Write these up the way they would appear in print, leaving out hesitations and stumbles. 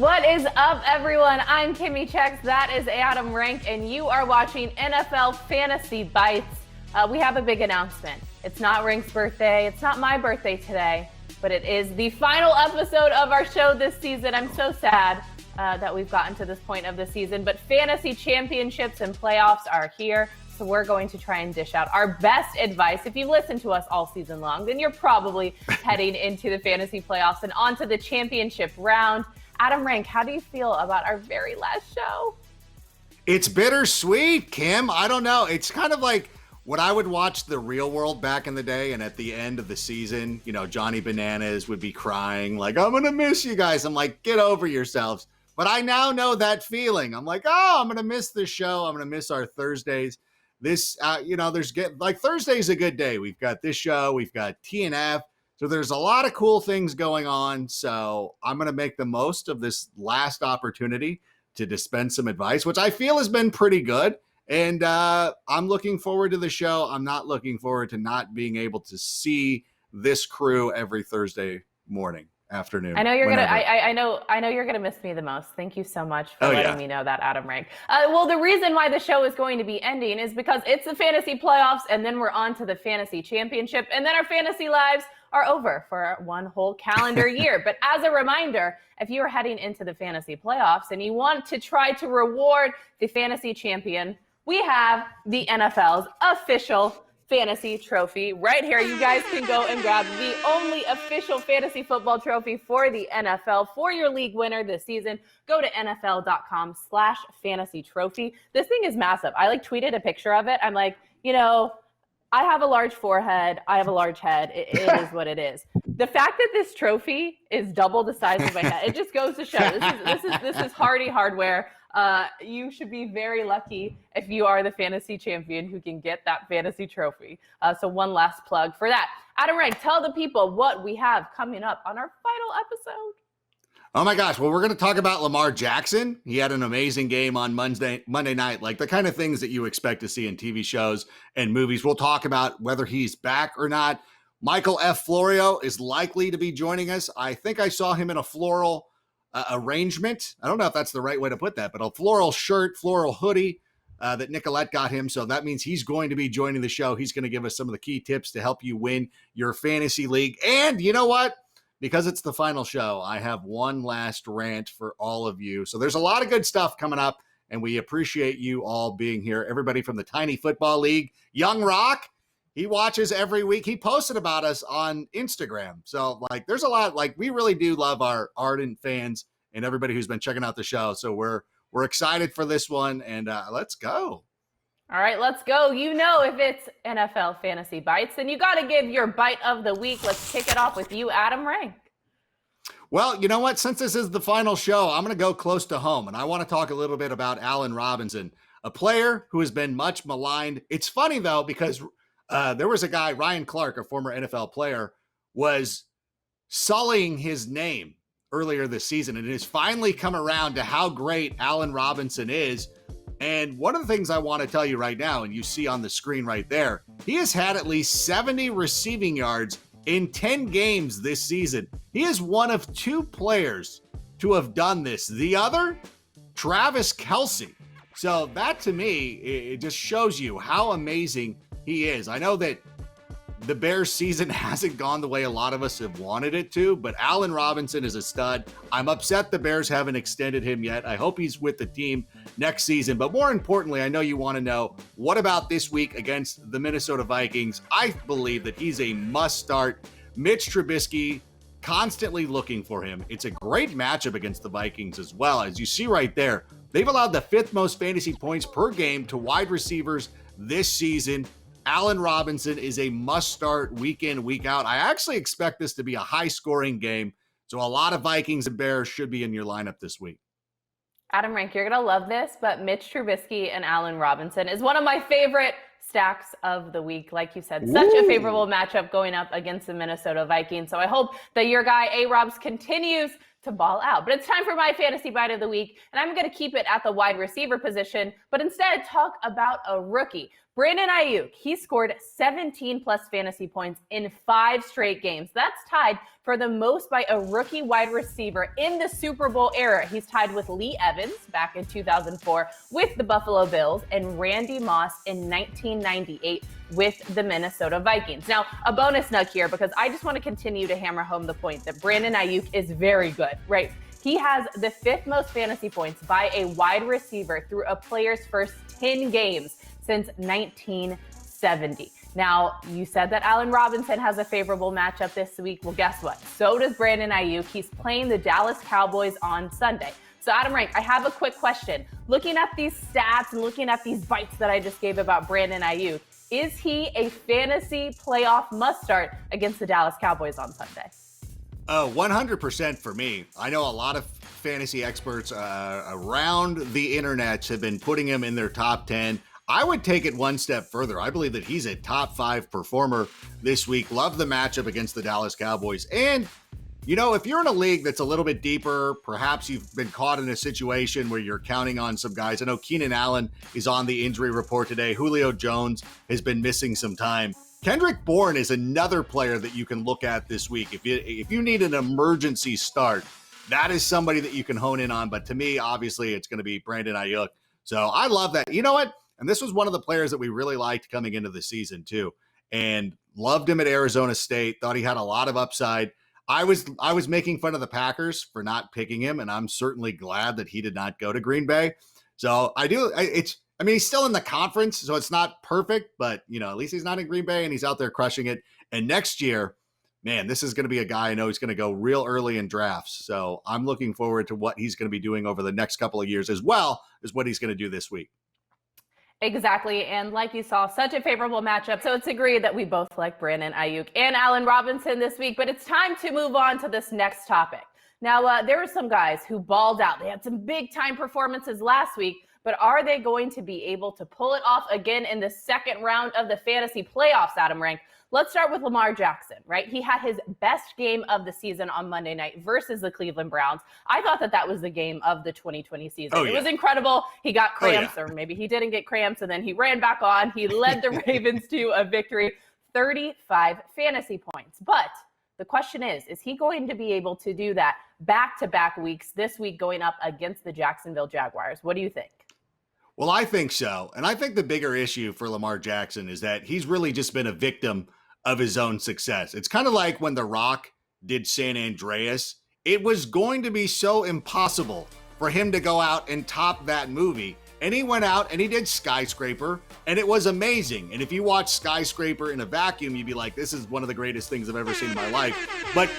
What is up, everyone? I'm Kimmi Chex, that is Adam Rank, and you are watching NFL Fantasy Bites. We have a big announcement. It's not Rank's birthday, it's not my birthday today, but it is the final episode of our show this season. I'm so sad that we've gotten to this point of the season, but fantasy championships and playoffs are here. So we're going to try and dish out our best advice. If you've listened to us all season long, then you're probably heading into the fantasy playoffs and onto the championship round. Adam Rank, how do you feel about our very last show? It's bittersweet, Kim. I don't know. It's kind of like when I would watch The Real World back in the day, and at the end of the season, you know, Johnny Bananas would be crying like, I'm going to miss you guys. I'm like, get over yourselves. But I now know that feeling. I'm like, oh, I'm going to miss this show. I'm going to miss our Thursdays. This, Thursday's a good day. We've got this show. We've got TNF. So there's a lot of cool things going on. So I'm going to make the most of this last opportunity to dispense some advice, which I feel has been pretty good. And I'm looking forward to the show. I'm not looking forward to not being able to see this crew every Thursday morning, afternoon. I know you're gonna. I know you're gonna miss me the most. Thank you so much for letting me know that, Adam Rank. Well, the reason why the show is going to be ending is because it's the fantasy playoffs, and then we're on to the fantasy championship, and then our fantasy lives are over for one whole calendar year. But as a reminder, if you are heading into the fantasy playoffs and you want to try to reward the fantasy champion, we have the NFL's official fantasy trophy right here. You guys can go and grab the only official fantasy football trophy for the NFL for your league winner this season. Go to NFL.com/fantasy trophy. This thing is massive. I tweeted a picture of it. I'm like, I have a large forehead. I have a large head. It is what it is. The fact that this trophy is double the size of my head, it just goes to show this is hardy hardware. You should be very lucky if you are the fantasy champion who can get that fantasy trophy. So one last plug for that. Adam Rank, tell the people what we have coming up on our final episode. Oh my gosh. Well, we're going to talk about Lamar Jackson. He had an amazing game on Monday night, like the kind of things that you expect to see in TV shows and movies. We'll talk about whether he's back or not. Michael F. Florio is likely to be joining us. I think I saw him in a floral arrangement. I don't know if that's the right way to put that, but a floral shirt, floral hoodie that Nicolette got him. So that means he's going to be joining the show. He's going to give us some of the key tips to help you win your fantasy league. And you know what? Because it's the final show, I have one last rant for all of you. So there's a lot of good stuff coming up, and we appreciate you all being here. Everybody from the Tiny Football League, Young Rock, he watches every week. He posted about us on Instagram. So, there's a lot. We really do love our ardent fans and everybody who's been checking out the show. So we're excited for this one, and let's go. All right, let's go. If it's NFL Fantasy Bites, then you got to give your bite of the week. Let's kick it off with you, Adam Rank. Well, you know what? Since this is the final show, I'm going to go close to home, and I want to talk a little bit about Allen Robinson, a player who has been much maligned. It's funny, though, because there was a guy, Ryan Clark, a former NFL player, was sullying his name earlier this season, and it has finally come around to how great Allen Robinson is. And one of the things I want to tell you right now, and you see on the screen right there, he has had at least 70 receiving yards in 10 games this season. He is one of two players to have done this. The other, Travis Kelce. So that to me, it just shows you how amazing he is. I know that the Bears season hasn't gone the way a lot of us have wanted it to, but Allen Robinson is a stud. I'm upset the Bears haven't extended him yet. I hope he's with the team next season. But more importantly, I know you want to know, what about this week against the Minnesota Vikings? I believe that he's a must start. Mitch Trubisky, constantly looking for him. It's a great matchup against the Vikings as well. As you see right there, they've allowed the 5th most fantasy points per game to wide receivers this season. Allen Robinson is a must-start week in, week out. I actually expect this to be a high-scoring game, so a lot of Vikings and Bears should be in your lineup this week. Adam Rank, you're going to love this, but Mitch Trubisky and Allen Robinson is one of my favorite stacks of the week. Like you said, such a favorable matchup going up against the Minnesota Vikings. So I hope that your guy A-Robs continues to ball out. But it's time for my fantasy bite of the week, and I'm going to keep it at the wide receiver position, but instead talk about a rookie. Brandon Aiyuk, he scored 17 plus fantasy points in 5 straight games. That's tied for the most by a rookie wide receiver in the Super Bowl era. He's tied with Lee Evans back in 2004 with the Buffalo Bills and Randy Moss in 1998 with the Minnesota Vikings. Now, a bonus nug here because I just want to continue to hammer home the point that Brandon Aiyuk is very good, right? He has the 5th most fantasy points by a wide receiver through a player's first 10 games since 1970. Now, you said that Allen Robinson has a favorable matchup this week. Well, guess what? So does Brandon Aiyuk. He's playing the Dallas Cowboys on Sunday. So, Adam Rank, I have a quick question. Looking at these stats and looking at these bites that I just gave about Brandon Aiyuk, is he a fantasy playoff must-start against the Dallas Cowboys on Sunday? 100% for me. I know a lot of fantasy experts around the internet have been putting him in their top 10. I would take it one step further. I believe that he's a top 5 performer this week. Love the matchup against the Dallas Cowboys. And, you know, if you're in a league that's a little bit deeper, perhaps you've been caught in a situation where you're counting on some guys. I know Keenan Allen is on the injury report today. Julio Jones has been missing some time. Kendrick Bourne is another player that you can look at this week. If you need an emergency start, that is somebody that you can hone in on. But to me, obviously, it's going to be Brandon Aiyuk. So I love that. You know what? And this was one of the players that we really liked coming into the season too, and loved him at Arizona State. Thought he had a lot of upside. I was making fun of the Packers for not picking him, and I'm certainly glad that he did not go to Green Bay. So I mean, he's still in the conference, so it's not perfect, but you know, at least he's not in Green Bay and he's out there crushing it. And next year, man, this is going to be a guy I know he's going to go real early in drafts. So I'm looking forward to what he's going to be doing over the next couple of years, as well as what he's going to do this week. Exactly. And like you saw, such a favorable matchup. So it's agreed that we both like Brandon Aiyuk and Allen Robinson this week. But it's time to move on to this next topic. Now, there were some guys who balled out. They had some big time performances last week. But are they going to be able to pull it off again in the second round of the fantasy playoffs, Adam Rank? Let's start with Lamar Jackson, right? He had his best game of the season on Monday night versus the Cleveland Browns. I thought that was the game of the 2020 season. It was incredible. He got cramps, or maybe he didn't get cramps, and then he ran back on. He led the Ravens to a victory, 35 fantasy points. But the question is he going to be able to do that back-to-back weeks, this week going up against the Jacksonville Jaguars? What do you think? Well, I think so. And I think the bigger issue for Lamar Jackson is that he's really just been a victim of his own success. It's kind of like when The Rock did San Andreas. It was going to be so impossible for him to go out and top that movie. And he went out and he did Skyscraper, and it was amazing. And if you watch Skyscraper in a vacuum, you'd be like, this is one of the greatest things I've ever seen in my life. But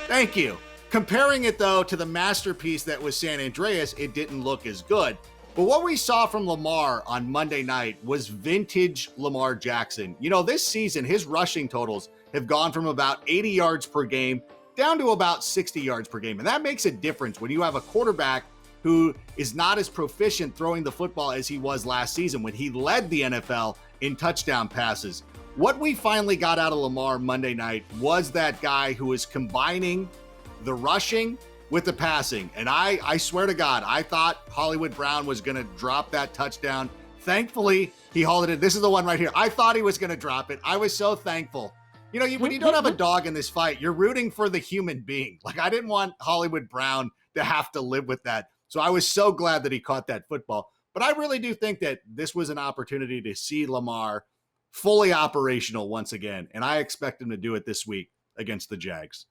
thank you. Comparing it, though, to the masterpiece that was San Andreas, it didn't look as good. But what we saw from Lamar on Monday night was vintage Lamar Jackson. You know, this season, his rushing totals have gone from about 80 yards per game down to about 60 yards per game. And that makes a difference when you have a quarterback who is not as proficient throwing the football as he was last season when he led the NFL in touchdown passes. What we finally got out of Lamar Monday night was that guy who is combining the rushing with the passing. And I swear to God, I thought Hollywood Brown was going to drop that touchdown. Thankfully, he hauled it. This is the one right here. I thought he was going to drop it. I was so thankful. You know, when you don't have a dog in this fight, you're rooting for the human being. Like, I didn't want Hollywood Brown to have to live with that. So I was so glad that he caught that football. But I really do think that this was an opportunity to see Lamar fully operational once again. And I expect him to do it this week against the Jags.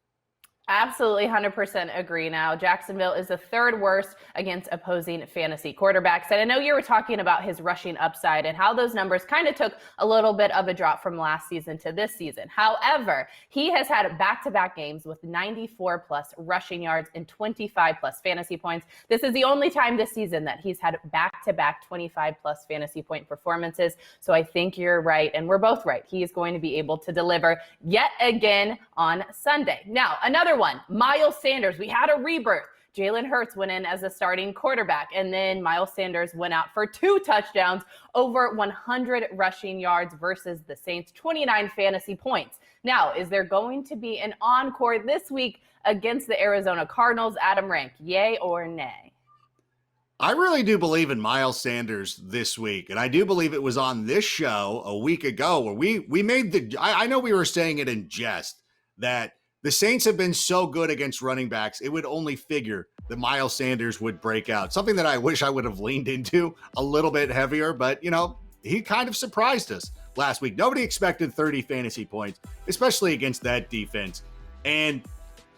Absolutely 100% agree. Now, Jacksonville is the third worst against opposing fantasy quarterbacks. And I know you were talking about his rushing upside and how those numbers kind of took a little bit of a drop from last season to this season. However, he has had back-to-back games with 94 plus rushing yards and 25 plus fantasy points. This is the only time this season that he's had back-to-back 25 plus fantasy point performances. So I think you're right, and we're both right. He is going to be able to deliver yet again on Sunday. Now, another one, Miles Sanders. We had a rebirth. Jalen Hurts went in as a starting quarterback, and then Miles Sanders went out for 2 touchdowns, over 100 rushing yards versus the Saints, 29 fantasy points. Now, is there going to be an encore this week against the Arizona Cardinals? Adam Rank, yay or nay? I really do believe in Miles Sanders this week. And I do believe it was on this show a week ago where we made I know we were saying it in jest that the Saints have been so good against running backs, it would only figure that Miles Sanders would break out. Something that I wish I would have leaned into a little bit heavier, but he kind of surprised us last week. Nobody expected 30 fantasy points, especially against that defense. And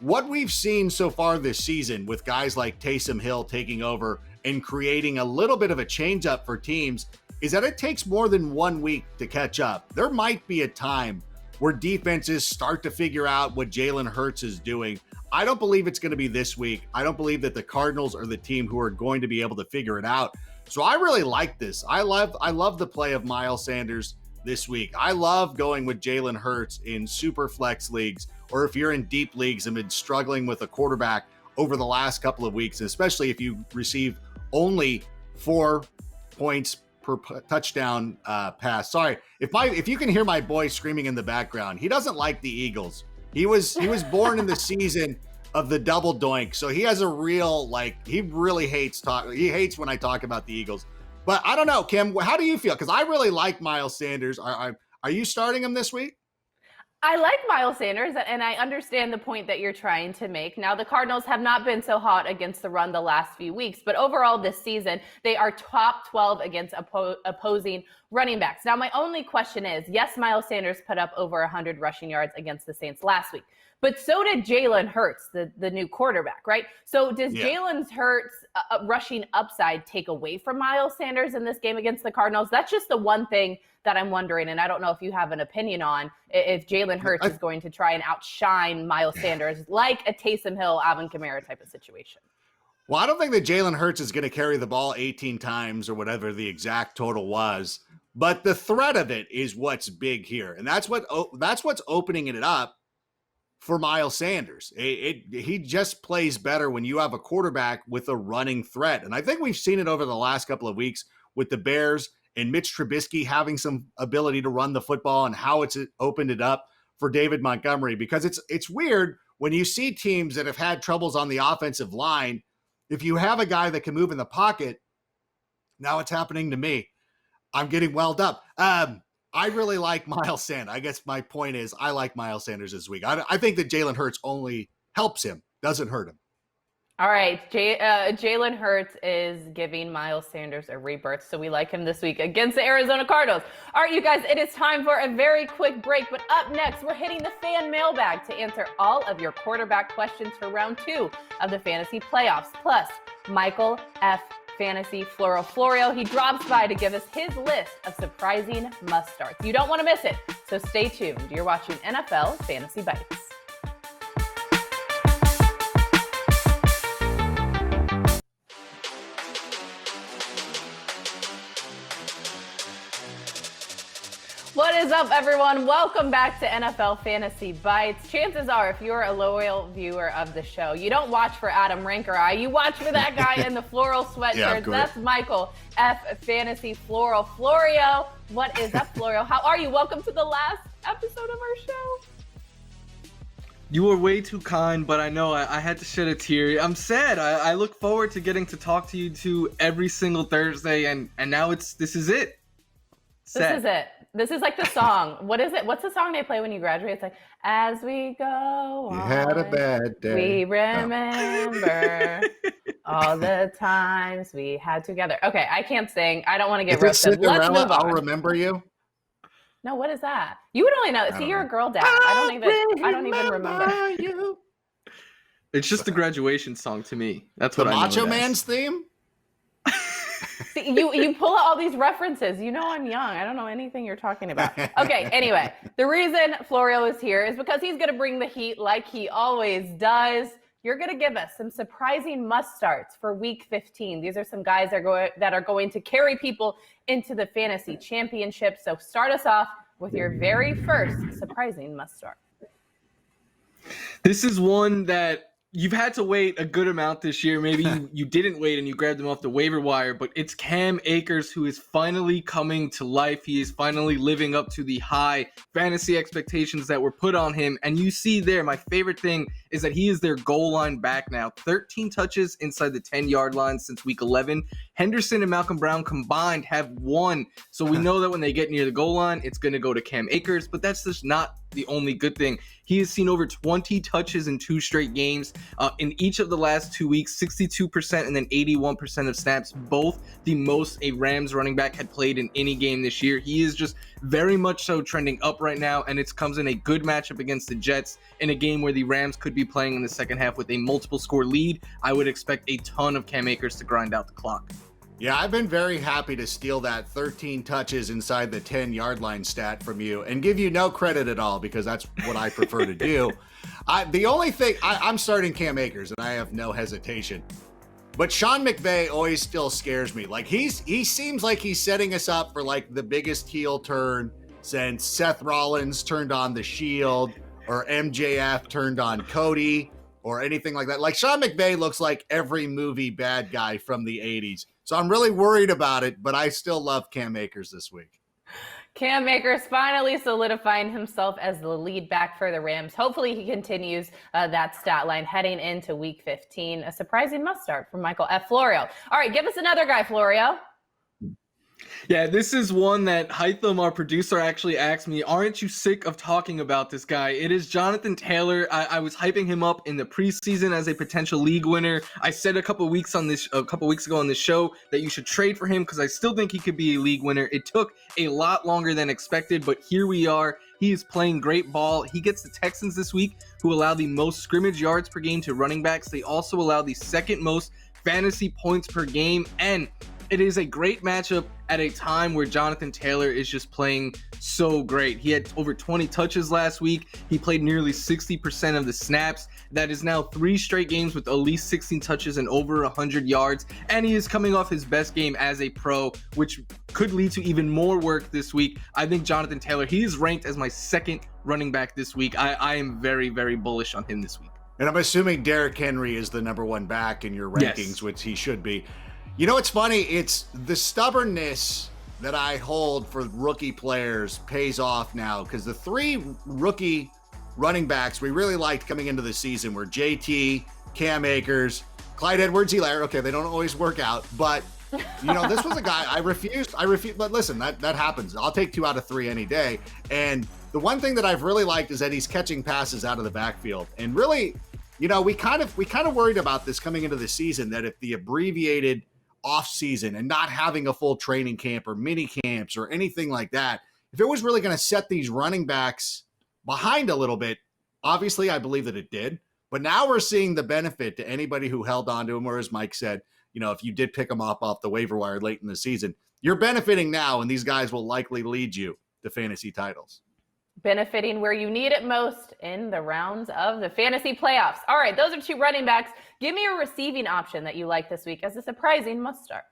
what we've seen so far this season with guys like Taysom Hill taking over and creating a little bit of a change up for teams is that it takes more than 1 week to catch up. There might be a time where defenses start to figure out what Jalen Hurts is doing. I don't believe it's going to be this week. I don't believe that the Cardinals are the team who are going to be able to figure it out. So I really like this. I love the play of Miles Sanders this week. I love going with Jalen Hurts in super flex leagues, or if you're in deep leagues and been struggling with a quarterback over the last couple of weeks, especially if you receive only 4 points per touchdown pass. Sorry, if you can hear my boy screaming in the background, he doesn't like the Eagles. He was born in the season of the double doink, so he has a real he really hates he hates when I talk about the Eagles. But I don't know, Kim, how do you feel? Because I really like Miles Sanders. Are you starting him this week? I like Miles Sanders, and I understand the point that you're trying to make. Now, the Cardinals have not been so hot against the run the last few weeks, but overall this season, they are top 12 against opposing running backs. Now, my only question is, yes, Miles Sanders put up over 100 rushing yards against the Saints last week, but so did Jalen Hurts, the new quarterback, right? So does Jalen Hurts' rushing upside take away from Miles Sanders in this game against the Cardinals? That's just the one thing that I'm wondering, and I don't know if you have an opinion on if Jalen Hurts is going to try and outshine Miles Sanders like a Taysom Hill, Alvin Kamara type of situation. Well, I don't think that Jalen Hurts is going to carry the ball 18 times or whatever the exact total was, but the threat of it is what's big here, and that's what's opening it up for Miles Sanders. He just plays better when you have a quarterback with a running threat, and I think we've seen it over the last couple of weeks with the Bears and Mitch Trubisky having some ability to run the football and how it's opened it up for David Montgomery, because it's weird when you see teams that have had troubles on the offensive line. If you have a guy that can move in the pocket, now it's happening to me. I'm getting welled up. I really like Miles Sanders. I guess my point is I like Miles Sanders this week. I think that Jalen Hurts only helps him, doesn't hurt him. All right, Jalen Hurts is giving Miles Sanders a rebirth, so we like him this week against the Arizona Cardinals. All right, you guys, it is time for a very quick break, but up next, we're hitting the fan mailbag to answer all of your quarterback questions for round 2 of the fantasy playoffs. Plus, Michael F. Fantasy Florio, he drops by to give us his list of surprising must-starts. You don't want to miss it, so stay tuned. You're watching NFL Fantasy Bites. What is up, everyone? Welcome back to NFL Fantasy Bites. Chances are, if you're a loyal viewer of the show, you don't watch for Adam Rank or I. You watch for that guy in the floral sweatshirt. That's Michael F. Fantasy Florio. What is up, Florio? How are you? Welcome to the last episode of our show. You were way too kind, but I know I had to shed a tear. I'm sad. I look forward to getting to talk to you two every single Thursday, and now this is it. Sad. This is it. This is like the song. What is it? What's the song they play when you graduate? It's like, as we go on, you had a bad day. We remember all the times we had together. Okay, I can't sing. I don't want to get roasted. Let's move on. I'll remember you. No, what is that? You would only know. See, you're a girl dad. I don't even remember. You. It's just the graduation song to me. That's what I know. The Macho Man's theme? See, you pull out all these references. You know I'm young. I don't know anything you're talking about. Okay, anyway, the reason Florio is here is because he's going to bring the heat like he always does. You're going to give us some surprising must-starts for Week 15. These are some guys that are going to carry people into the fantasy championship. So start us off with your very first surprising must-start. This is one that you've had to wait a good amount this year. Maybe you didn't wait and you grabbed him off the waiver wire, but it's Cam Akers who is finally coming to life. He is finally living up to the high fantasy expectations that were put on him. And you see there, my favorite thing is that he is their goal line back now. 13 touches inside the 10-yard line since week 11. Henderson and Malcolm Brown combined have 1. So we know that when they get near the goal line, it's going to go to Cam Akers, but that's just not the only good thing. He has seen over 20 touches in 2 straight games. In each of the last 2 weeks, 62% and then 81% of snaps, both the most a Rams running back had played in any game this year. He is just very much so trending up right now, and it comes in a good matchup against the Jets in a game where the Rams could be playing in the second half with a multiple score lead. I would expect a ton of Cam Akers to grind out the clock. Yeah, I've been very happy to steal that 13 touches inside the 10-yard line stat from you and give you no credit at all because that's what I prefer to do. The only thing, I'm starting Cam Akers and I have no hesitation. But Sean McVay always still scares me. Like he seems like he's setting us up for like the biggest heel turn since Seth Rollins turned on the Shield or MJF turned on Cody or anything like that. Like Sean McVay looks like every movie bad guy from the 80s. So I'm really worried about it, but I still love Cam Akers this week. Cam Akers finally solidifying himself as the lead back for the Rams. Hopefully he continues that stat line heading into week 15. A surprising must start from Michael F. Florio. All right, give us another guy, Florio. Yeah, this is one that Hytham, our producer, actually asked me, aren't you sick of talking about this guy? It is Jonathan Taylor. I was hyping him up in the preseason as a potential league winner. I said a couple weeks ago on this show that you should trade for him because I still think he could be a league winner. It took a lot longer than expected, but here we are. He is playing great ball. He gets the Texans this week, who allow the most scrimmage yards per game to running backs. They also allow the second most fantasy points per game, and it is a great matchup at a time where Jonathan Taylor is just playing so great. He had over 20 touches last week. He played nearly 60% of the snaps. That is now 3 straight games with at least 16 touches and over 100 yards. And he is coming off his best game as a pro, which could lead to even more work this week. I think Jonathan Taylor, he is ranked as my second running back this week. I am very, very bullish on him this week. And I'm assuming Derrick Henry is the number 1 back in your rankings, yes, which he should be. You know, it's funny. It's the stubbornness that I hold for rookie players pays off now because the 3 rookie running backs we really liked coming into the season were JT, Cam Akers, Clyde Edwards-Helaire. Okay, they don't always work out, but you know, this was a guy I refused. But listen, that happens. I'll take 2 out of 3 any day. And the one thing that I've really liked is that he's catching passes out of the backfield. And really, you know, we kind of worried about this coming into the season that if the abbreviated off season and not having a full training camp or mini camps or anything like that, if it was really going to set these running backs behind a little bit, obviously I believe that it did, but now we're seeing the benefit to anybody who held on to him, or as Mike said, you know, if you did pick him up off the waiver wire late in the season, you're benefiting now, and these guys will likely lead you to fantasy titles. Benefiting where you need it most in the rounds of the fantasy playoffs. All right, those are 2 running backs. Give me a receiving option that you like this week as a surprising must start.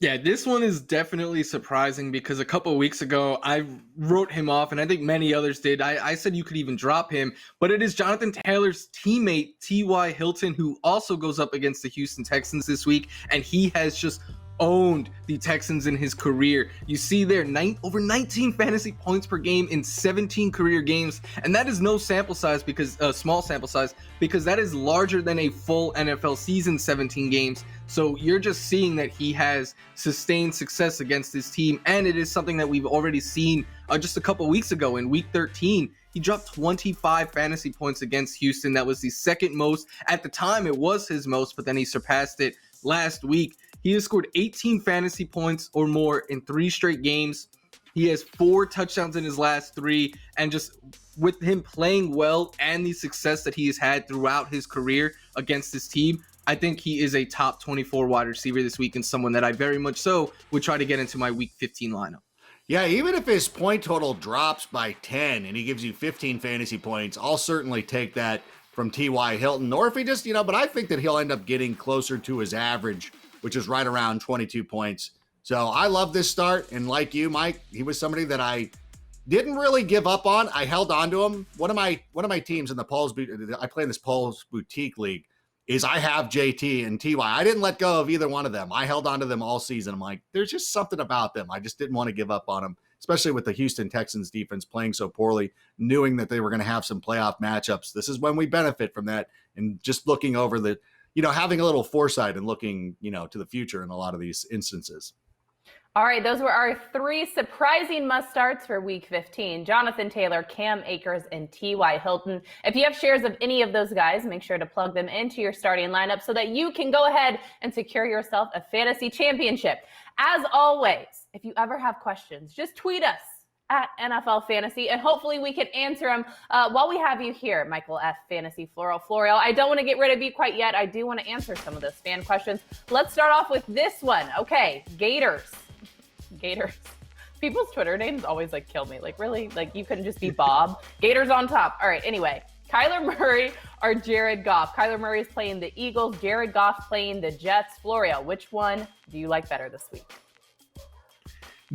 Yeah, this one is definitely surprising because a couple of weeks ago, I wrote him off, and I think many others did. I said you could even drop him, but it is Jonathan Taylor's teammate, T.Y. Hilton, who also goes up against the Houston Texans this week, and he has just owned the Texans in his career. You see there, over 19 fantasy points per game in 17 career games, and that is no sample size because small sample size because that is larger than a full NFL season, 17 games. So you're just seeing that he has sustained success against his team, and it is something that we've already seen just a couple weeks ago in week 13. He dropped 25 fantasy points against Houston. That was the second most. At the time, it was his most, but then he surpassed it last week. He has scored 18 fantasy points or more in 3 straight games. He has 4 touchdowns in his last 3, and just with him playing well and the success that he has had throughout his career against his team, I think he is a top 24 wide receiver this week and someone that I very much so would try to get into my week 15 lineup. Yeah, even if his point total drops by 10 and he gives you 15 fantasy points, I'll certainly take that from T.Y. Hilton. Or if he just, but I think that he'll end up getting closer to his average, which is right around 22 points. So I love this start. And like you, Mike, he was somebody that I didn't really give up on. I held on to him. One of my teams in the I play in this Paul's Boutique League, is I have JT and TY. I didn't let go of either one of them. I held on to them all season. I'm like, there's just something about them. I just didn't want to give up on them. especially with the Houston Texans defense playing so poorly, knowing that they were going to have some playoff matchups. This is when we benefit from that. And just looking over the, having a little foresight and looking, to the future in a lot of these instances. All right, those were our 3 surprising must-starts for Week 15. Jonathan Taylor, Cam Akers, and T.Y. Hilton. If you have shares of any of those guys, make sure to plug them into your starting lineup so that you can go ahead and secure yourself a fantasy championship. As always, if you ever have questions, just tweet us at NFL Fantasy, and hopefully we can answer them while we have you here, Michael F. Fantasy Florio. I don't want to get rid of you quite yet. I do want to answer some of those fan questions. Let's start off with this one. Okay, Gators. People's Twitter names always kill me. Really? You couldn't just be Bob? Gators on top. All right, anyway. Kyler Murray or Jared Goff? Kyler Murray is playing the Eagles. Jared Goff playing the Jets. Florio, which one do you like better this week?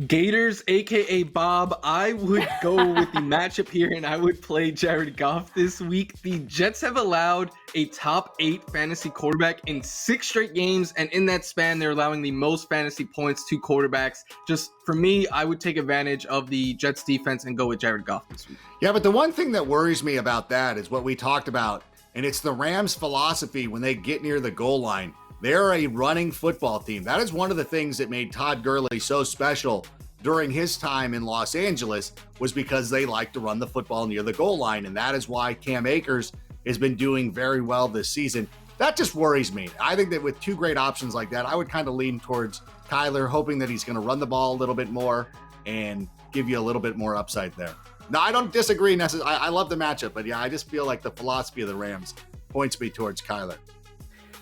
Gators, aka Bob. I would go with the matchup here, and I would play Jared Goff this week. The Jets have allowed a top 8 fantasy quarterback in 6 straight games, and in that span, they're allowing the most fantasy points to quarterbacks. Just for me, I would take advantage of the Jets defense and go with Jared Goff this week. Yeah, but the one thing that worries me about that is what we talked about, and it's the Rams' philosophy when they get near the goal line. They're a running football team. That is one of the things that made Todd Gurley so special during his time in Los Angeles, was because they like to run the football near the goal line. And that is why Cam Akers has been doing very well this season. That just worries me. I think that with 2 great options like that, I would kind of lean towards Kyler, hoping that he's going to run the ball a little bit more and give you a little bit more upside there. No, I don't disagree necessarily. I love the matchup, but yeah, I just feel like the philosophy of the Rams points me towards Kyler.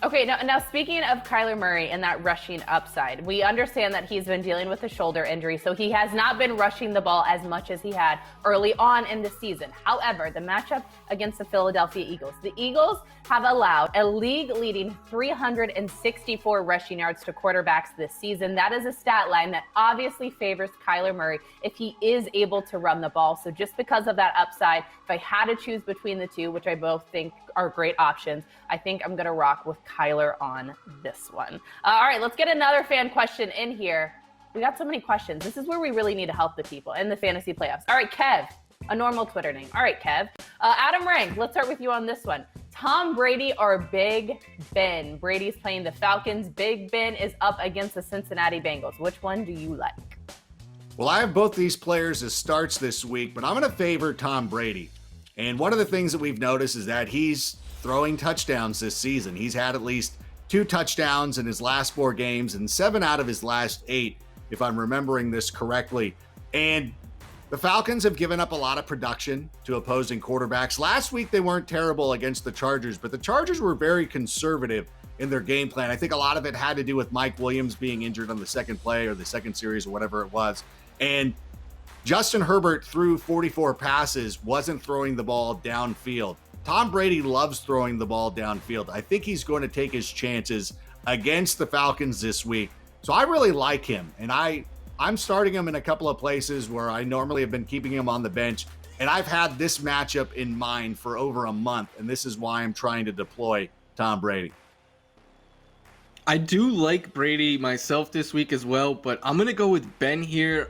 Okay, now speaking of Kyler Murray and that rushing upside, we understand that he's been dealing with a shoulder injury, so he has not been rushing the ball as much as he had early on in the season. However, the matchup against the Philadelphia Eagles, the Eagles have allowed a league-leading 364 rushing yards to quarterbacks this season. That is a stat line that obviously favors Kyler Murray if he is able to run the ball. So just because of that upside, if I had to choose between the two, which I both think are great options, I think I'm going to rock with Kyler on this one. All right, let's get another fan question in here. We got so many questions. This is where we really need to help the people in the fantasy playoffs. All right, Kev, a normal Twitter name. All right, Kev. Adam Rank, let's start with you on this one. Tom Brady or Big Ben? Brady's playing the Falcons. Big Ben is up against the Cincinnati Bengals. Which one do you like? Well, I have both these players as starts this week, but I'm going to favor Tom Brady. And one of the things that we've noticed is that he's throwing touchdowns this season. He's had at least 2 touchdowns in his last 4 games and 7 out of his last 8, if I'm remembering this correctly. And the Falcons have given up a lot of production to opposing quarterbacks. Last week, they weren't terrible against the Chargers, but the Chargers were very conservative in their game plan. I think a lot of it had to do with Mike Williams being injured on the second play or the second series or whatever it was. And Justin Herbert threw 44 passes, wasn't throwing the ball downfield. Tom Brady loves throwing the ball downfield. I think he's going to take his chances against the Falcons this week. So I really like him, and I'm starting him in a couple of places where I normally have been keeping him on the bench, and I've had this matchup in mind for over a month, and this is why I'm trying to deploy Tom Brady. I do like Brady myself this week as well, but I'm going to go with Ben here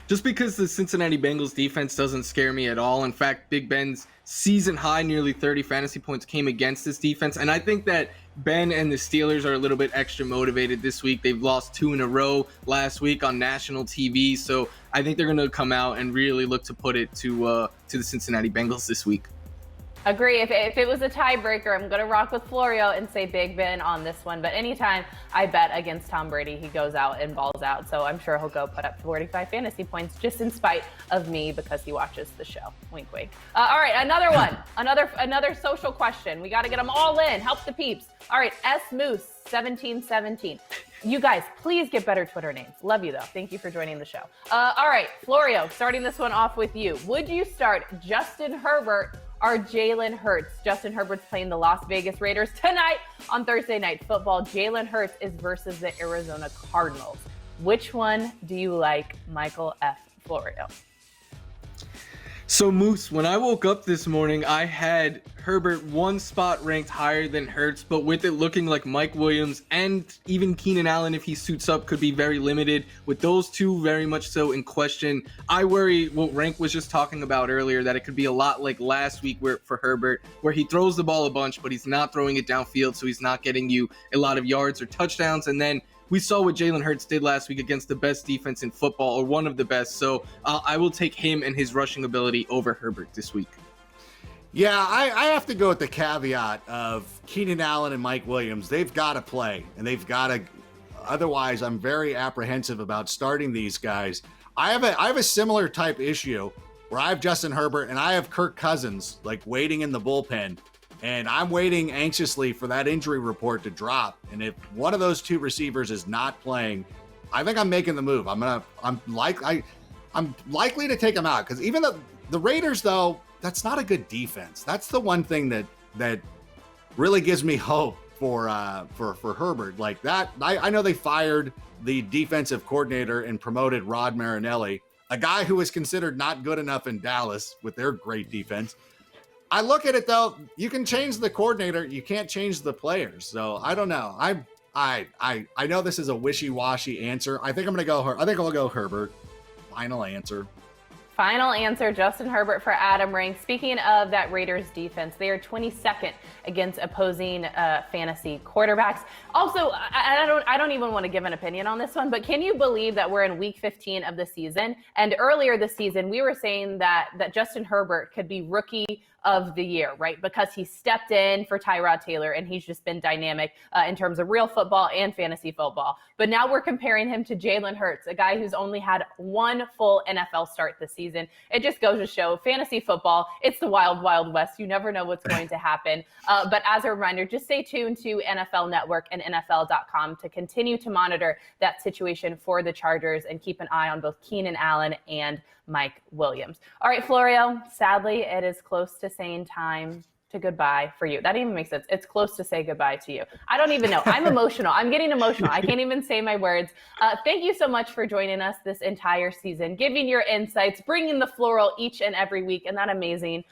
just because the Cincinnati Bengals defense doesn't scare me at all. In fact, Big Ben's season high, nearly 30 fantasy points came against this defense. And I think that Ben and the Steelers are a little bit extra motivated this week. They've lost 2 in a row last week on national TV. So I think they're going to come out and really look to put it to the Cincinnati Bengals this week. Agree. If it was a tiebreaker, I'm going to rock with Florio and say Big Ben on this one. But anytime I bet against Tom Brady, he goes out and balls out. So I'm sure he'll go put up 45 fantasy points just in spite of me because he watches the show. Wink, wink. All right, another one. Another social question. We got to get them all in. Help the peeps. All right, S Moose 1717. You guys, please get better Twitter names. Love you, though. Thank you for joining the show. All right, Florio, starting this one off with you. Would you start Justin Herbert or Jalen Hurts? Justin Herbert's playing the Las Vegas Raiders tonight on Thursday Night Football. Jalen Hurts is versus the Arizona Cardinals. Which one do you like, Michael F. Florio? So Moose, when I woke up this morning, I had Herbert one spot ranked higher than Hurts, but with it looking like Mike Williams and even Keenan Allen, if he suits up, could be very limited. With those two very much so in question, I worry what Rank was just talking about earlier, that it could be a lot like last week for Herbert, where he throws the ball a bunch, but he's not throwing it downfield, so he's not getting you a lot of yards or touchdowns. And then we saw what Jalen Hurts did last week against the best defense in football, or one of the best. So I will take him and his rushing ability over Herbert this week. Yeah, I have to go with the caveat of Keenan Allen and Mike Williams. They've got to play, and they've got to. Otherwise, I'm very apprehensive about starting these guys. I have a similar type issue where I have Justin Herbert and I have Kirk Cousins like waiting in the bullpen. And I'm waiting anxiously for that injury report to drop. And if one of those two receivers is not playing, I think I'm making the move. I'm likely to take him out, because even the Raiders, though, that's not a good defense. That's the one thing that really gives me hope for Herbert. Like that, I know they fired the defensive coordinator and promoted Rod Marinelli, a guy who was considered not good enough in Dallas with their great defense. I look at it though, you can change the coordinator, you can't change the players. So I don't know. I know this is a wishy-washy answer. I think I'll go Herbert. Final answer. Final answer, Justin Herbert for Adam Rank. Speaking of that Raiders defense, they are 22nd against opposing fantasy quarterbacks. Also, I don't even want to give an opinion on this one, but can you believe that we're in week 15 of the season? And earlier this season, we were saying that Justin Herbert could be rookie of the year, right? Because he stepped in for Tyrod Taylor and he's just been dynamic in terms of real football and fantasy football. But now we're comparing him to Jalen Hurts, a guy who's only had one full NFL start this season. It just goes to show fantasy football, it's the wild, wild west. You never know what's going to happen. But as a reminder, just stay tuned to NFL Network and NFL.com to continue to monitor that situation for the Chargers and keep an eye on both Keenan Allen and Mike Williams. All right, Florio, sadly, it is close to saying time to goodbye for you. That even makes sense. It's close to say goodbye to you. I don't even know. I'm emotional. I'm getting emotional. I can't even say my words. Thank you so much for joining us this entire season, giving your insights, bringing the floral each and every week, and that amazing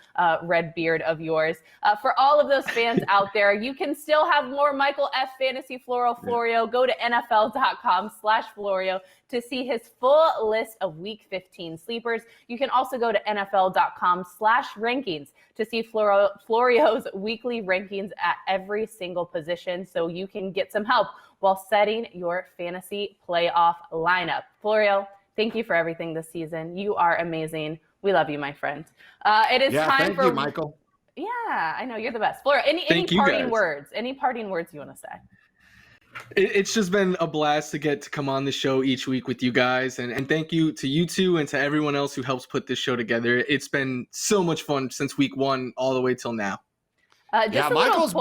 red beard of yours. For all of those fans out there, you can still have more Michael F. Fantasy Florio. Go to NFL.com/Florio to see his full list of Week 15 sleepers. You can also go to NFL.com/rankings to see Florio's weekly rankings at every single position, so you can get some help while setting your fantasy playoff lineup. Florio, thank you for everything this season. You are amazing. We love you, my friend. It is time for you, Michael. Yeah, I know you're the best. Florio, any parting words? Any parting words you want to say? It's just been a blast to get to come on the show each week with you guys. And thank you to you two and to everyone else who helps put this show together. It's been so much fun since week one all the way till now. Michael's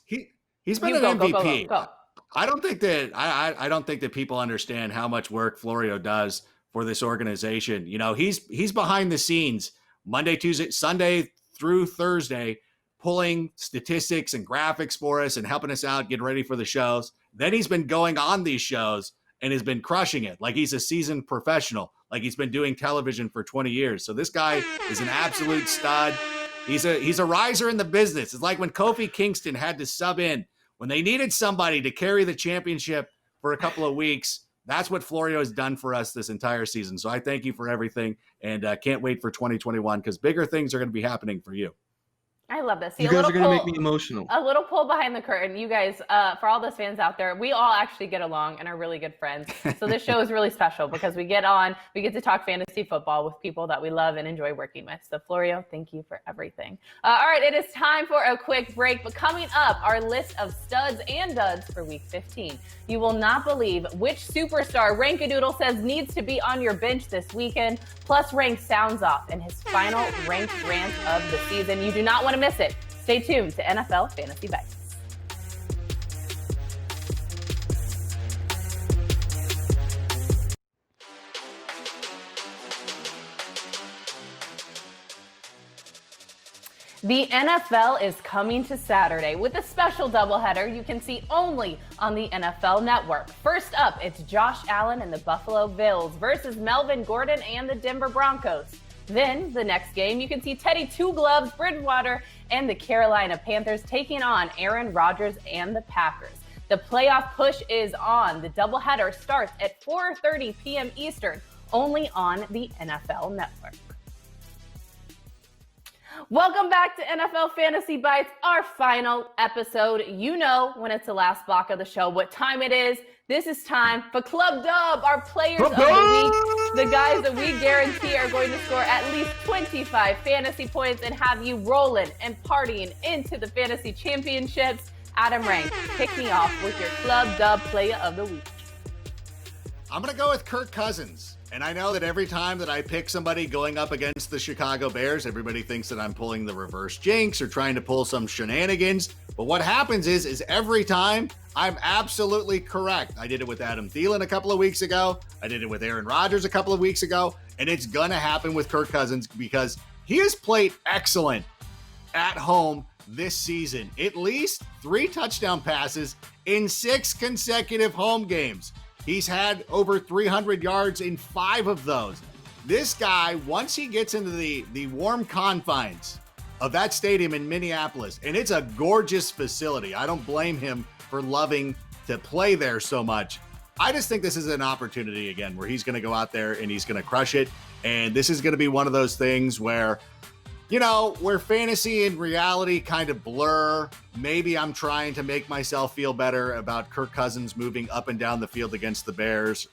he's been an MVP. Go. I don't think that people understand how much work Florio does for this organization. You know, he's behind the scenes Monday, Tuesday, Sunday through Thursday, pulling statistics and graphics for us and helping us out, get ready for the shows. Then he's been going on these shows and has been crushing it. Like he's a seasoned professional, like he's been doing television for 20 years. So this guy is an absolute stud. He's a riser in the business. It's like when Kofi Kingston had to sub in when they needed somebody to carry the championship for a couple of weeks. That's what Florio has done for us this entire season. So I thank you for everything, and can't wait for 2021 because bigger things are going to be happening for you. I love this. See, you guys are going to make me emotional. A little pull behind the curtain. You guys, for all those fans out there, we all actually get along and are really good friends. So this show is really special because we get to talk fantasy football with people that we love and enjoy working with. So Florio, thank you for everything. All right, it is time for a quick break. But coming up, our list of studs and duds for Week 15. You will not believe which superstar Rankadoodle says needs to be on your bench this weekend. Plus, Rank sounds off in his final ranked rant of the season. You do not want to miss it. Stay tuned to NFL Fantasy Bites. The NFL is coming to Saturday with a special doubleheader you can see only on the NFL Network. First up, it's Josh Allen and the Buffalo Bills versus Melvin Gordon and the Denver Broncos. Then the next game, you can see Teddy Two Gloves Bridgewater and the Carolina Panthers taking on Aaron Rodgers and the Packers. The playoff push is on. The doubleheader starts at 4:30 p.m. Eastern, only on the NFL Network. Welcome back to NFL Fantasy Bites, our final episode. You know when it's the last block of the show what time it is. This is time for Club Dub, our players of the week. The guys that we guarantee are going to score at least 25 fantasy points and have you rolling and partying into the fantasy championships. Adam Rank, kick me off with your Club Dub player of the week. I'm going to go with Kirk Cousins. And I know that every time that I pick somebody going up against the Chicago Bears, everybody thinks that I'm pulling the reverse jinx or trying to pull some shenanigans. But what happens is every time I'm absolutely correct. I did it with Adam Thielen a couple of weeks ago. I did it with Aaron Rodgers a couple of weeks ago. And it's going to happen with Kirk Cousins because he has played excellent at home this season. At least 3 touchdown passes in 6 consecutive home games. He's had over 300 yards in 5 of those. This guy, once he gets into the warm confines of that stadium in Minneapolis, and it's a gorgeous facility. I don't blame him for loving to play there so much. I just think this is an opportunity again where he's going to go out there and he's going to crush it. And this is going to be one of those things where, you know, where fantasy and reality kind of blur. Maybe I'm trying to make myself feel better about Kirk Cousins moving up and down the field against the Bears.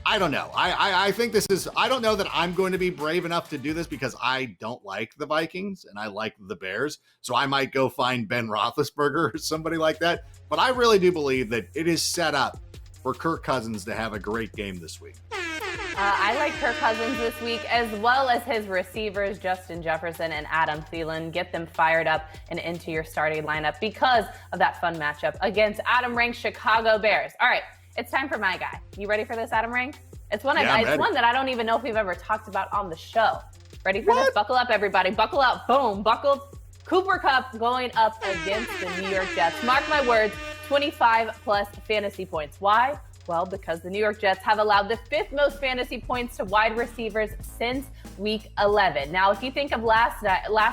I don't know. I think this is, I don't know that I'm going to be brave enough to do this because I don't like the Vikings and I like the Bears. So I might go find Ben Roethlisberger or somebody like that. But I really do believe that it is set up for Kirk Cousins to have a great game this week. I like Kirk Cousins this week, as well as his receivers, Justin Jefferson and Adam Thielen. Get them fired up and into your starting lineup because of that fun matchup against Adam Rank's Chicago Bears. All right, it's time for my guy. You ready for this, Adam Rank? It's one that I don't even know if we've ever talked about on the show. Ready for this? Buckle up, everybody. Buckle up. Boom. Buckle. Cooper Kupp going up against the New York Jets. Mark my words, 25 plus fantasy points. Why? Well, because the New York Jets have allowed the 5th most fantasy points to wide receivers since week 11. Now, if you think of last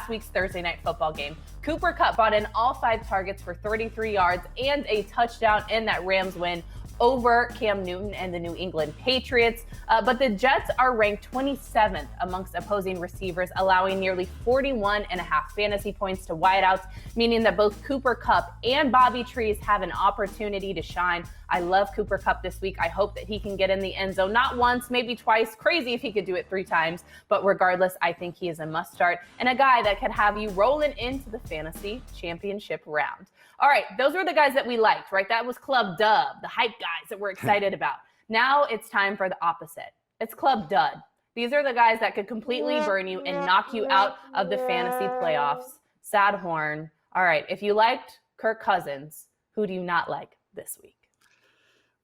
week's Thursday night football game, Cooper Kupp brought in all 5 targets for 33 yards and a touchdown in that Rams win over Cam Newton and the New England Patriots. But the Jets are ranked 27th amongst opposing receivers, allowing nearly 41.5 fantasy points to wideouts, meaning that both Cooper Kupp and Bobby Trees have an opportunity to shine. I love Cooper Kupp this week. I hope that he can get in the end zone, not once, maybe twice. Crazy if he could do it 3 times. But regardless, I think he is a must start and a guy that could have you rolling into the fantasy championship round. All right, those were the guys that we liked, right? That was Club Dub, the hype guys that we're excited about. Now it's time for the opposite. It's Club Dud. These are the guys that could completely burn you and knock you out of the fantasy playoffs. Sad horn. All right, if you liked Kirk Cousins, who do you not like this week?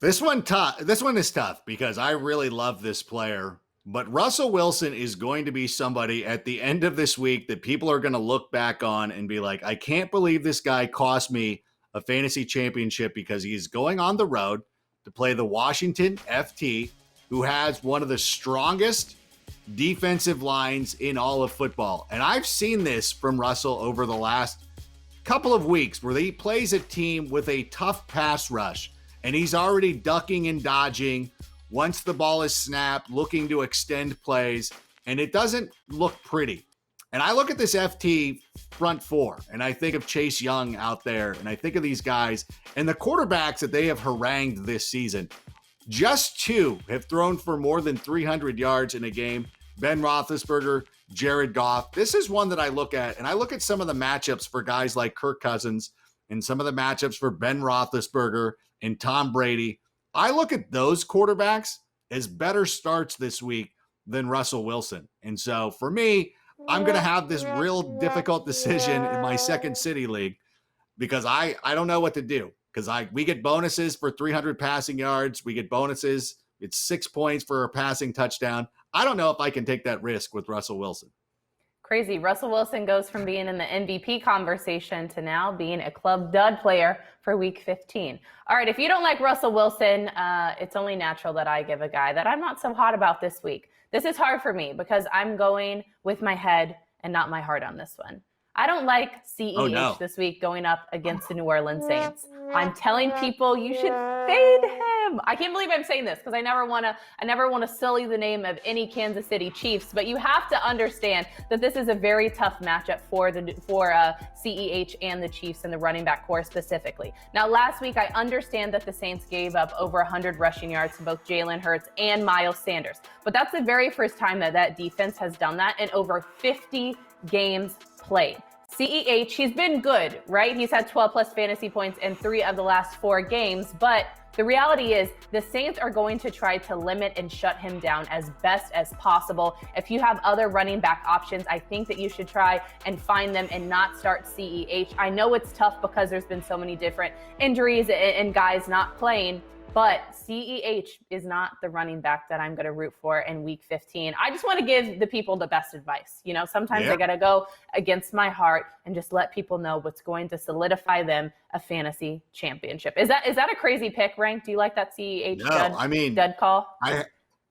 This one is tough because I really love this player. But Russell Wilson is going to be somebody at the end of this week that people are going to look back on and be like, I can't believe this guy cost me a fantasy championship because he's going on the road to play the Washington FT, who has one of the strongest defensive lines in all of football. And I've seen this from Russell over the last couple of weeks where he plays a team with a tough pass rush and he's already ducking and dodging once the ball is snapped, looking to extend plays, and it doesn't look pretty. And I look at this FT front 4, and I think of Chase Young out there, and I think of these guys, and the quarterbacks that they have harangued this season. Just 2 have thrown for more than 300 yards in a game. Ben Roethlisberger, Jared Goff. This is one that I look at, and I look at some of the matchups for guys like Kirk Cousins and some of the matchups for Ben Roethlisberger and Tom Brady. I look at those quarterbacks as better starts this week than Russell Wilson. And so for me, I'm going to have this real difficult decision in my second city league because I don't know what to do because we get bonuses for 300 passing yards. We get bonuses. It's 6 points for a passing touchdown. I don't know if I can take that risk with Russell Wilson. Crazy. Russell Wilson goes from being in the MVP conversation to now being a Club Dud player for week 15. All right, if you don't like Russell Wilson, it's only natural that I give a guy that I'm not so hot about this week. This is hard for me because I'm going with my head and not my heart on this one. I don't like CEH this week going up against the New Orleans Saints. I'm telling people you should fade him. I can't believe I'm saying this because I never want to sully the name of any Kansas City Chiefs, but you have to understand that this is a very tough matchup for CEH and the Chiefs and the running back core specifically. Now, last week, I understand that the Saints gave up over 100 rushing yards to both Jalen Hurts and Miles Sanders, but that's the very first time that defense has done that in over 50 games played. CEH, he's been good, right? He's had 12 plus fantasy points in 3 of the last 4 games, but the reality is the Saints are going to try to limit and shut him down as best as possible. If you have other running back options, I think that you should try and find them and not start CEH. I know it's tough because there's been so many different injuries and guys not playing, but CEH is not the running back that I'm going to root for in week 15. I just want to give the people the best advice. You know, sometimes I got to go against my heart and just let people know what's going to solidify them a fantasy championship. Is that a crazy pick, Rank? Do you like that CEH dud call?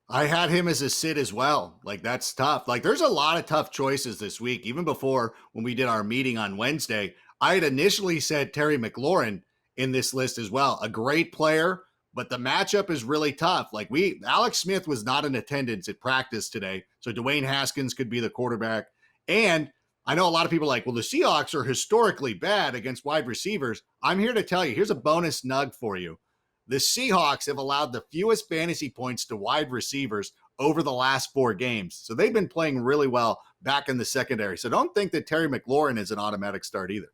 I had him as a sit as well. Like, that's tough. Like, there's a lot of tough choices this week. Even before when we did our meeting on Wednesday, I had initially said Terry McLaurin in this list as well. A great player, but the matchup is really tough. Like, Alex Smith was not in attendance at practice today, so Dwayne Haskins could be the quarterback. And I know a lot of people are like, well, the Seahawks are historically bad against wide receivers. I'm here to tell you, here's a bonus nug for you. The Seahawks have allowed the fewest fantasy points to wide receivers over the last 4 games. So they've been playing really well back in the secondary. So don't think that Terry McLaurin is an automatic start either.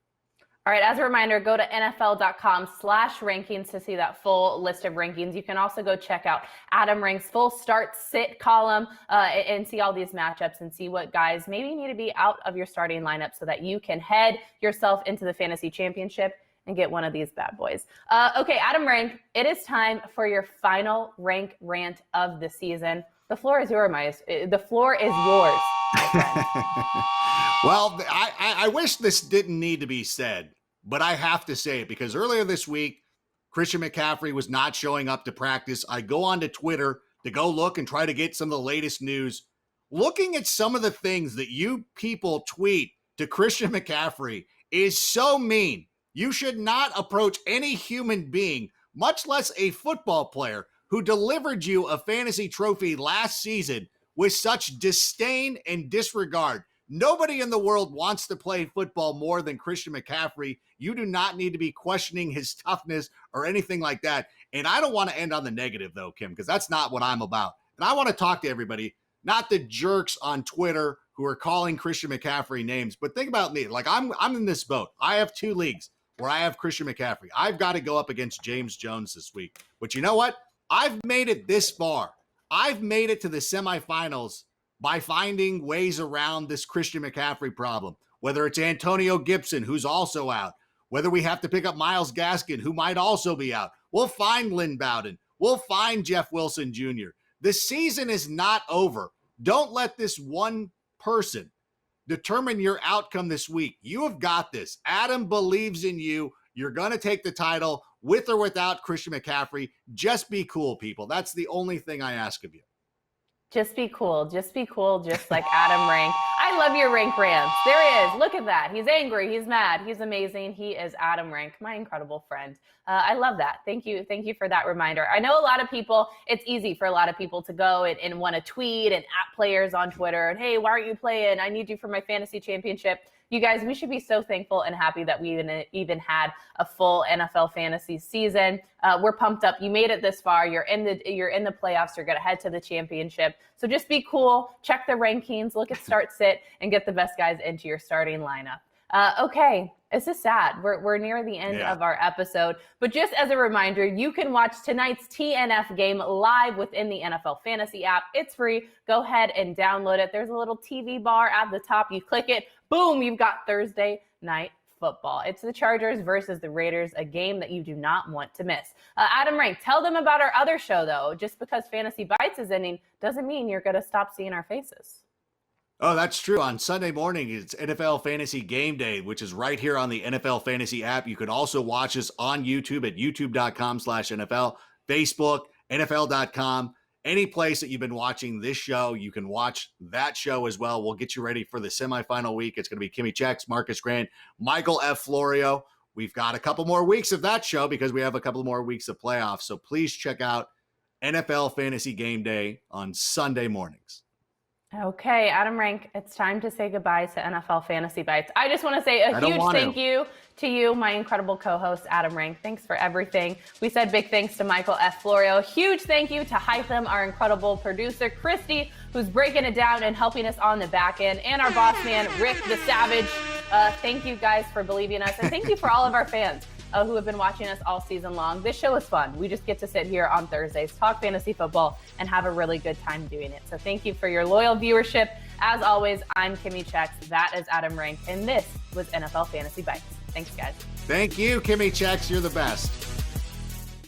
All right, as a reminder, go to NFL.com/rankings to see that full list of rankings. You can also go check out Adam Rank's full start sit column and see all these matchups and see what guys maybe need to be out of your starting lineup so that you can head yourself into the fantasy championship and get one of these bad boys. Okay, Adam Rank, it is time for your final rank rant of the season. The floor is yours, my friend. Well, I wish this didn't need to be said, but I have to say it because earlier this week, Christian McCaffrey was not showing up to practice. I go onto Twitter to go look and try to get some of the latest news. Looking at some of the things that you people tweet to Christian McCaffrey is so mean. You should not approach any human being, much less a football player, who delivered you a fantasy trophy last season with such disdain and disregard. Nobody in the world wants to play football more than Christian McCaffrey. You do not need to be questioning his toughness or anything like that. And I don't want to end on the negative, though, Kim, because that's not what I'm about. And I want to talk to everybody, not the jerks on Twitter who are calling Christian McCaffrey names. But think about me. Like, I'm in this boat. I have 2 leagues where I have Christian McCaffrey. I've got to go up against James Jones this week. But you know what? I've made it this far. I've made it to the semifinals by finding ways around this Christian McCaffrey problem, whether it's Antonio Gibson, who's also out, whether we have to pick up Myles Gaskin, who might also be out. We'll find Lynn Bowden. We'll find Jeff Wilson Jr. The season is not over. Don't let this one person determine your outcome this week. You have got this. Adam believes in you. You're going to take the title with or without Christian McCaffrey. Just be cool, people. That's the only thing I ask of you. Just be cool. Just be cool, just like Adam Rank. I love your Rank rants. There he is. Look at that. He's angry. He's mad. He's amazing. He is Adam Rank, my incredible friend. I love that. Thank you. Thank you for that reminder. I know a lot of people, it's easy for a lot of people to go and want to tweet and at players on Twitter and, hey, why aren't you playing? I need you for my fantasy championship. You guys, we should be so thankful and happy that we even had a full NFL fantasy season. We're pumped up. You made it this far. You're in the playoffs. You're going to head to the championship. So just be cool. Check the rankings. Look at start sit and get the best guys into your starting lineup. Okay, this is sad. We're near the end of our episode. But just as a reminder, you can watch tonight's TNF game live within the NFL Fantasy app. It's free. Go ahead and download it. There's a little TV bar at the top. You click it. Boom, you've got Thursday night football. It's the Chargers versus the Raiders, a game that you do not want to miss. Adam Rank, tell them about our other show, though. Just because Fantasy Bites is ending doesn't mean you're going to stop seeing our faces. Oh, that's true. On Sunday morning, it's NFL Fantasy Game Day, which is right here on the NFL Fantasy app. You can also watch us on YouTube at youtube.com/NFL, Facebook, NFL.com. any place that you've been watching this show, you can watch that show as well. We'll get you ready for the semifinal week. It's going to be Kimmi Chex, Marcus Grant, Michael F. Florio. We've got a couple more weeks of that show because we have a couple more weeks of playoffs. So please check out NFL Fantasy Game Day on Sunday mornings. Okay, Adam Rank, it's time to say goodbye to NFL Fantasy Bites. I just want to say a huge thank you to you, my incredible co-host, Adam Rank. Thanks for everything. We said big thanks to Michael F. Florio. Huge thank you to Hytham, our incredible producer, Christy, who's breaking it down and helping us on the back end, and our boss man, Rick the Savage. Thank you guys for believing in us, and thank you for all of our fans who have been watching us all season long. This show is fun. We just get to sit here on Thursdays, talk fantasy football, and have a really good time doing it. So thank you for your loyal viewership. As always, I'm Kimmi Chex. That is Adam Rank, and this was NFL Fantasy Bites. Thanks, guys. Thank you, Kimmi Chex. You're the best.